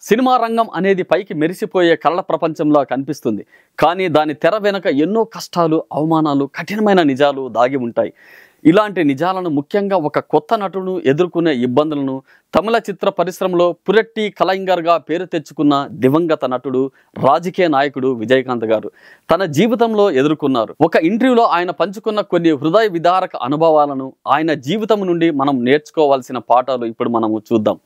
Cinema రంగం అనేది పైకి మెరిసిపోయే కళల ప్రపంచంలో కనిపిస్తుంది. కానీ దాని తెర వెనుక ఎన్నో కష్టాలు, అవమానాలు, కఠినమైన నిజాలు దాగి ఉంటాయి. ఇలాంటి నిజాలను ముఖ్యంగా ఒక కొత్త నటుడు ఎదుర్కొనే ఇబ్బందులను తమిళ చిత్ర పరిశ్రమలో పురెట్టి కలైంగర్గా పేరు తెచ్చుకున్న దివంగత నటుడు, రాజకీయ నాయకుడు విజయకాంత్ గారు తన జీవితంలో ఎదుర్కొన్నారు. ఒక ఇంటర్వ్యూలో ఆయన పంచుకున్న కొన్ని హృదయ విదారక అనుభవాలను, ఆయన జీవితం నుండి మనం నేర్చుకోవాల్సిన పాఠాలు ఇప్పుడు మనము చూద్దాం.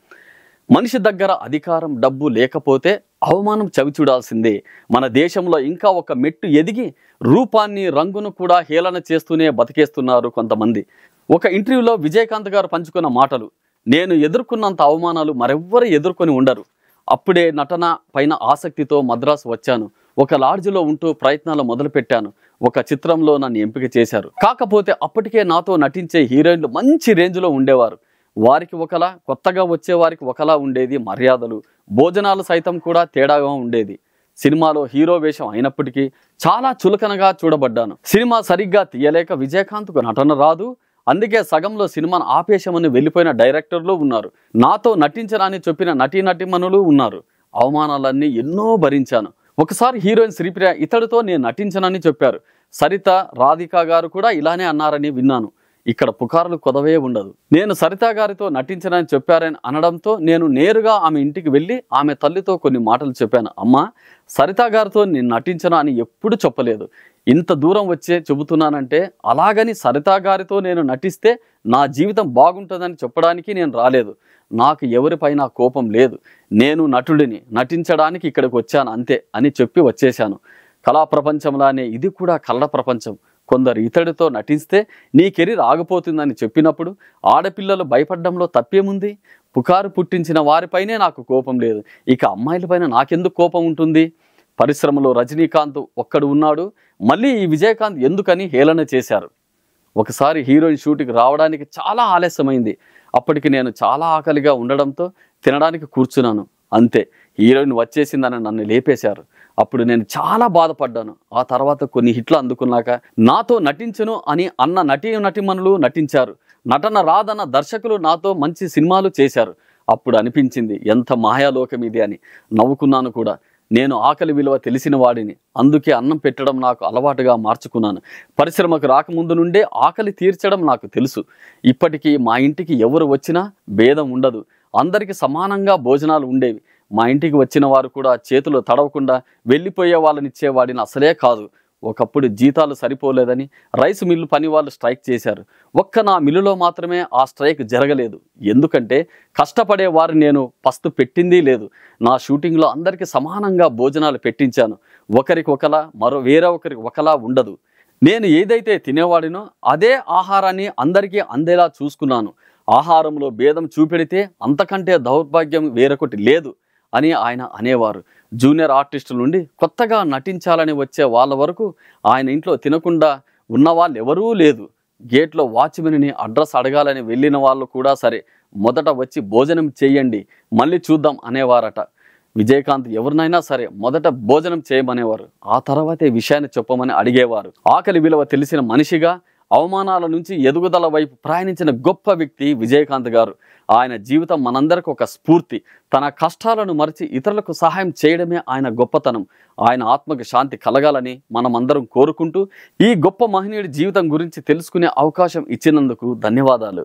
మనిషి దగ్గర అధికారం, డబ్బు లేకపోతే అవమానం చవిచూడాల్సిందే. మన దేశంలో ఇంకా ఒక మెట్టు ఎదిగి రూపాన్ని, రంగును కూడా హేళన చేస్తూనే బతికేస్తున్నారు కొంతమంది. ఒక ఇంటర్వ్యూలో విజయకాంత్ గారు పంచుకున్న మాటలు, నేను ఎదుర్కొన్నంత అవమానాలు మరెవ్వరు ఎదుర్కొని ఉండరు. అప్పుడే నటన పైన ఆసక్తితో మద్రాసు వచ్చాను. ఒక లాడ్జిలో ఉంటూ ప్రయత్నాలు మొదలుపెట్టాను. ఒక చిత్రంలో నన్ను ఎంపిక చేశారు. కాకపోతే అప్పటికే నాతో నటించే హీరోయిన్లు మంచి రేంజ్లో ఉండేవారు. వారికి ఒకలా, కొత్తగా వచ్చే వారికి ఒకలా ఉండేది మర్యాదలు, భోజనాలు సైతం కూడా తేడాగా ఉండేది. సినిమాలో హీరో వేషం అయినప్పటికీ చాలా చులకనగా చూడబడ్డాను. సినిమా సరిగ్గా తీయలేక విజయకాంత్కు నటన రాదు, అందుకే సగంలో సినిమాను ఆపేశామని వెళ్ళిపోయిన డైరెక్టర్లు ఉన్నారు. నాతో నటించరాని చెప్పిన నటీనటిమణులు ఉన్నారు. అవమానాలన్నీ ఎన్నో భరించాను. ఒకసారి హీరోయిన్ శ్రీప్రియ ఇతడితో నేను నటించనని చెప్పారు. సరిత, రాధిక గారు కూడా ఇలానే అన్నారని విన్నాను. ఇక్కడ పుకార్లు కొదవే ఉండదు. నేను సరిత గారితో నటించనని చెప్పారని అనడంతో నేను నేరుగా ఆమె ఇంటికి వెళ్ళి ఆమె తల్లితో కొన్ని మాటలు చెప్పాను. అమ్మా, సరిత గారితో నేను నటించను అని ఎప్పుడు చెప్పలేదు. ఇంత దూరం వచ్చే చెబుతున్నానంటే అలాగని సరిత గారితో నేను నటిస్తే నా జీవితం బాగుంటుందని చెప్పడానికి నేను రాలేదు. నాకు ఎవరిపైనా కోపం లేదు. నేను నటుడిని, నటించడానికి ఇక్కడికి వచ్చాను అంతే అని చెప్పి వచ్చేశాను. కళా ప్రపంచంలానే ఇది కూడా కళల ప్రపంచం. కొందరు ఇతడితో నటిస్తే నీ కెరీర్ ఆగిపోతుందని చెప్పినప్పుడు ఆడపిల్లలు భయపడడంలో తప్పేముంది? పుకారు పుట్టించిన వారిపైనే నాకు కోపం లేదు, ఇక అమ్మాయిలపైన నాకెందుకు కోపం ఉంటుంది? పరిశ్రమలో రజనీకాంత్ ఒక్కడు ఉన్నాడు, మళ్ళీ ఈ విజయకాంత్ ఎందుకని హేళన చేశారు. ఒకసారి హీరోయిన్ షూటింగ్ రావడానికి చాలా ఆలస్యమైంది. అప్పటికి నేను చాలా ఆకలిగా ఉండడంతో తినడానికి కూర్చున్నాను. అంతే, హీరోయిన్ వచ్చేసిందని నన్ను లేపేశారు. అప్పుడు నేను చాలా బాధపడ్డాను. ఆ తర్వాత కొన్ని హిట్లు అందుకున్నాక నాతో నటించను అని అన్న నటీమణులు నటించారు. నటన రాదన్న దర్శకులు నాతో మంచి సినిమాలు చేశారు. అప్పుడు అనిపించింది ఎంత మాయాలోకం ఇది అని. నవ్వుకున్నాను కూడా. నేను ఆకలి విలువ తెలిసిన వాడిని, అందుకే అన్నం పెట్టడం నాకు అలవాటుగా మార్చుకున్నాను. పరిశ్రమకు రాకముందు నుండే ఆకలి తీర్చడం నాకు తెలుసు. ఇప్పటికీ మా ఇంటికి ఎవరు వచ్చినా భేదం ఉండదు, అందరికీ సమానంగా భోజనాలు ఉండేవి. మా ఇంటికి వచ్చిన వారు కూడా చేతులు తడవకుండా వెళ్ళిపోయే వాళ్ళని ఇచ్చేవాడిని అసలే కాదు. ఒకప్పుడు జీతాలు సరిపోలేదని రైస్ మిల్లు పని వాళ్ళు స్ట్రైక్ చేశారు. ఒక్క నా మిల్లులో మాత్రమే ఆ స్ట్రైక్ జరగలేదు. ఎందుకంటే కష్టపడే వారు నేను పస్తు పెట్టింది లేదు. నా షూటింగ్లో అందరికీ సమానంగా భోజనాలు పెట్టించాను. ఒకరికి ఒకలా, వేరే ఒకరికి ఒకలా ఉండదు. నేను ఏదైతే తినేవాడినో అదే ఆహారాన్ని అందరికీ అందేలా చూసుకున్నాను. ఆహారంలో భేదం చూపెడితే అంతకంటే దౌర్భాగ్యం వేరొకటి లేదు అని ఆయన అనేవారు. జూనియర్ ఆర్టిస్టుల నుండి కొత్తగా నటించాలని వచ్చే వాళ్ళ వరకు ఆయన ఇంట్లో తినకుండా ఉన్న వాళ్ళు ఎవరూ లేదు. గేట్లో వాచ్మెన్ని అడ్రస్ అడగాలని వెళ్ళిన వాళ్ళు కూడా సరే, మొదట వచ్చి భోజనం చేయండి, మళ్ళీ చూద్దాం అనేవారట. విజయకాంత్ ఎవరినైనా సరే మొదట భోజనం చేయమనేవారు, ఆ తర్వాతే విషయాన్ని చెప్పమని అడిగేవారు. ఆకలి విలువ తెలిసిన మనిషిగా అవమానాల నుంచి ఎదుగుదల వైపు ప్రయాణించిన గొప్ప వ్యక్తి విజయకాంత్ గారు. ఆయన జీవితం మనందరికి ఒక స్ఫూర్తి. తన కష్టాలను మరిచి ఇతరులకు సహాయం చేయడమే ఆయన గొప్పతనం. ఆయన ఆత్మకు శాంతి కలగాలని మనమందరం కోరుకుంటూ ఈ గొప్ప మహనీయుడి జీవితం గురించి తెలుసుకునే అవకాశం ఇచ్చినందుకు ధన్యవాదాలు.